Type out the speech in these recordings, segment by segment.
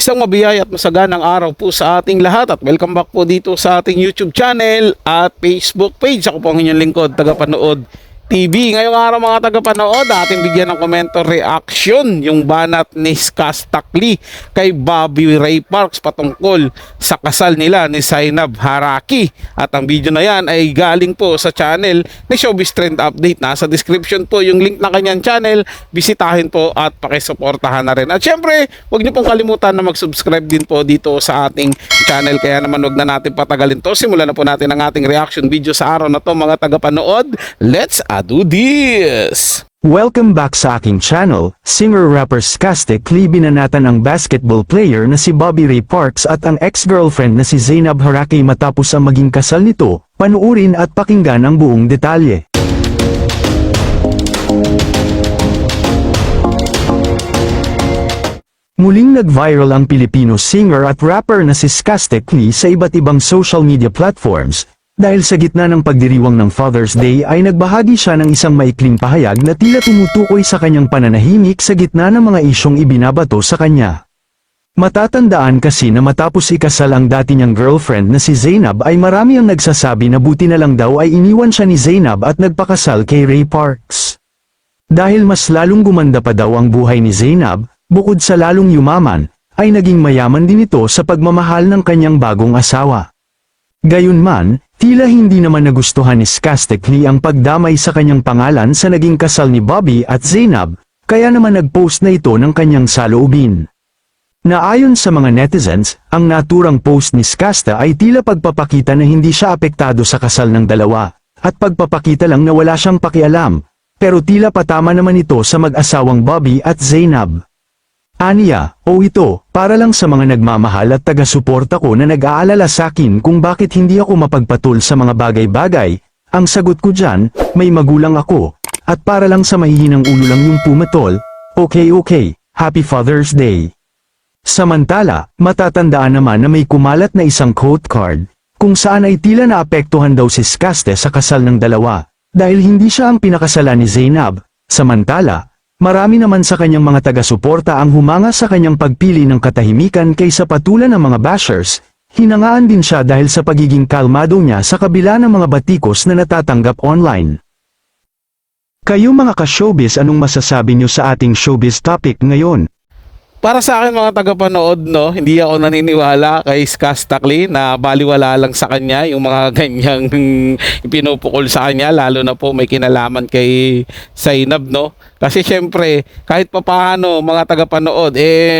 Isang mabiyay at masaganang araw po sa ating lahat at welcome back po dito sa ating YouTube channel at Facebook page. Ako po ang inyong lingkod, tagapanood TV. Ngayong araw mga tagapanood, ating bigyan ng komento reaction yung banat ni Skastakli kay Bobby Ray Parks patungkol sa kasal nila ni Zainab Haraki. At ang video na yan ay galing po sa channel ni Showbiz Trend Update. Nasa description po yung link ng kanyang channel. Bisitahin po at pakisuportahan na rin. At syempre, huwag niyo pong kalimutan na mag-subscribe din po dito sa ating channel. Kaya naman huwag na natin patagalin to. Simulan na po natin ang ating reaction video sa araw na to mga tagapanood. Let's do this! Welcome back sa aking channel. Singer-rapper Skastakli binanatan ang basketball player na si Bobby Ray Parks at ang ex-girlfriend na si Zainab Haraki matapos ang maging kasal nito. Panuurin at pakinggan ang buong detalye. Muling nag-viral ang Pilipino singer at rapper na si Skastakli sa iba't ibang social media platforms. Dahil sa gitna ng pagdiriwang ng Father's Day ay nagbahagi siya ng isang maikling pahayag na tila tumutukoy sa kanyang pananahimik sa gitna ng mga isyong ibinabato sa kanya. Matatandaan kasi na matapos ikasal ang dati niyang girlfriend na si Zainab ay marami ang nagsasabi na buti na lang daw ay iniwan siya ni Zainab at nagpakasal kay Ray Parks. Dahil mas lalong gumanda pa daw ang buhay ni Zainab, bukod sa lalong yumaman, ay naging mayaman din ito sa pagmamahal ng kanyang bagong asawa. Gayunman, tila hindi naman nagustuhan ni Skastakli ang pagdamay sa kanyang pangalan sa naging kasal ni Bobby at Zainab, kaya naman nag-post na ito ng kanyang saloobin. Naayon sa mga netizens, ang naturang post ni Skasta ay tila pagpapakita na hindi siya apektado sa kasal ng dalawa, at pagpapakita lang na wala siyang pakialam, pero tila patama naman ito sa mag-asawang Bobby at Zainab. Aniya, ito, para lang sa mga nagmamahal at taga-suporta ko na nag-aalala sa akin kung bakit hindi ako mapagpatul sa mga bagay-bagay, ang sagot ko dyan, may magulang ako, at para lang sa mahihinang ulo lang yung pumatol, okay, Happy Father's Day. Samantala, matatandaan naman na may kumalat na isang quote card, kung saan ay tila naapektuhan daw si Skaste sa kasal ng dalawa, dahil hindi siya ang pinakasalan ni Zainab, samantala, marami naman sa kanyang mga taga-suporta ang humanga sa kanyang pagpili ng katahimikan kaysa patulan ng mga bashers. Hinangaan din siya dahil sa pagiging kalmado niya sa kabila ng mga batikos na natatanggap online. Kayo mga ka-showbiz, anong masasabi niyo sa ating showbiz topic ngayon? Para sa akin mga tagapanood, hindi ako naniniwala kay Skastakli na baliwala lang sa kanya yung mga ganyang ipinupukol sa kanya, lalo na po may kinalaman kay Zainab, Kasi syempre, kahit papaano mga tagapanood,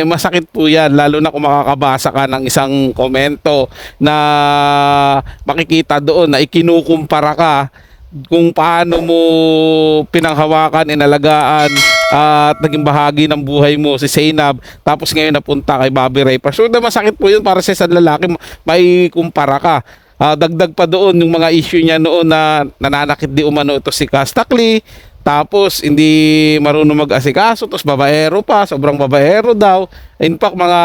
masakit po yan, lalo na kung makakabasa ka ng isang komento na makikita doon na ikinukumpara ka kung paano mo pinanghawakan, inalagaan at naging bahagi ng buhay mo si Zainab, tapos ngayon napunta kay Bobby Ray Parks. So masakit po yun para sa isang lalaki, may kumpara ka. Dagdag pa doon yung mga issue niya noon na nananakit di umano ito si Skastakli, tapos hindi marunong mag-asikaso, tapos babaero pa, sobrang babaero daw. In fact, mga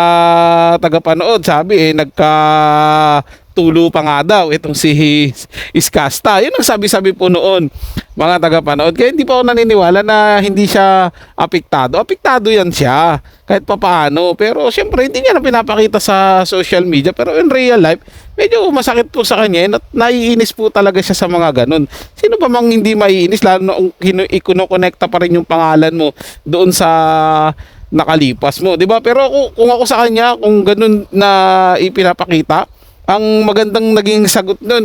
tagapanood, sabi nagkatulo pa nga daw itong si Skasta. Yun ang sabi-sabi po noon mga tagapanood. Kaya hindi pa ako naniniwala na hindi siya apektado. Apektado yan siya kahit papaano. Pero syempre hindi niya na pinapakita sa social media. Pero in real life, medyo masakit po sa kanya. Naiinis po talaga siya sa mga ganun. Sino pa mang hindi maiinis, lalo na ikunokonekta pa rin yung pangalan mo doon sa nakalipas mo, 'di ba? Pero kung ako sa kanya, kung ganun na ipinapakita, ang magandang naging sagot nun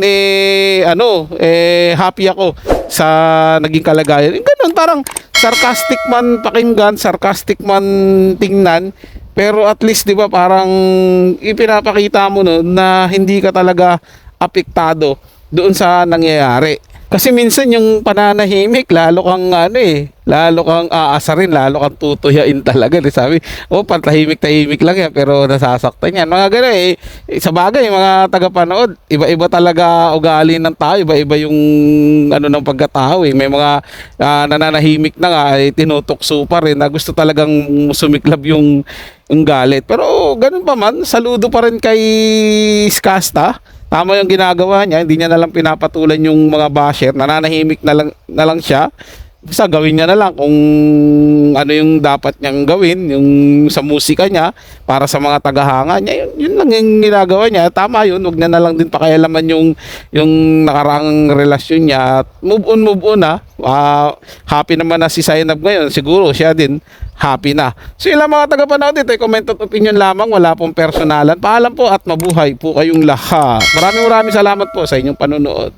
happy ako sa naging kalagayan. Ganun, parang sarcastic man pakinggan, sarcastic man tingnan, pero at least 'di ba parang ipinapakita mo na hindi ka talaga apektado doon sa nangyayari. Kasi minsan yung pananahimik, lalo kang lalo kang aasarin, lalo kang tutuyain talaga. Sabi, patahimik-tahimik lang yan, pero nasasaktan yan. Mga gano'n sa bagay, mga tagapanood, iba-iba talaga ugali ng tao, iba-iba yung ng pagkatao. May mga nananahimik na nga, tinutokso pa rin, na gusto talagang sumiklab yung galit. Pero ganun pa man, saludo pa rin kay Skasta. Tama yung ginagawa niya, hindi niya nalang pinapatulan yung mga basher, nananahimik na lang siya. Basta gawin niya na lang kung ano yung dapat niyang gawin, yung sa musika niya, para sa mga tagahanga niya, yun lang yung ginagawa niya. Tama yun, huwag niya na lang din pakialaman yung nakaraang relasyon niya. At move on na. Happy naman na si Zainab ngayon. Siguro siya din happy na. So yun lang mga tagapanood, ito ay comment at opinion lamang, wala pong personalan. Paalam po at mabuhay po kayong lahat. Maraming salamat po sa inyong panonood.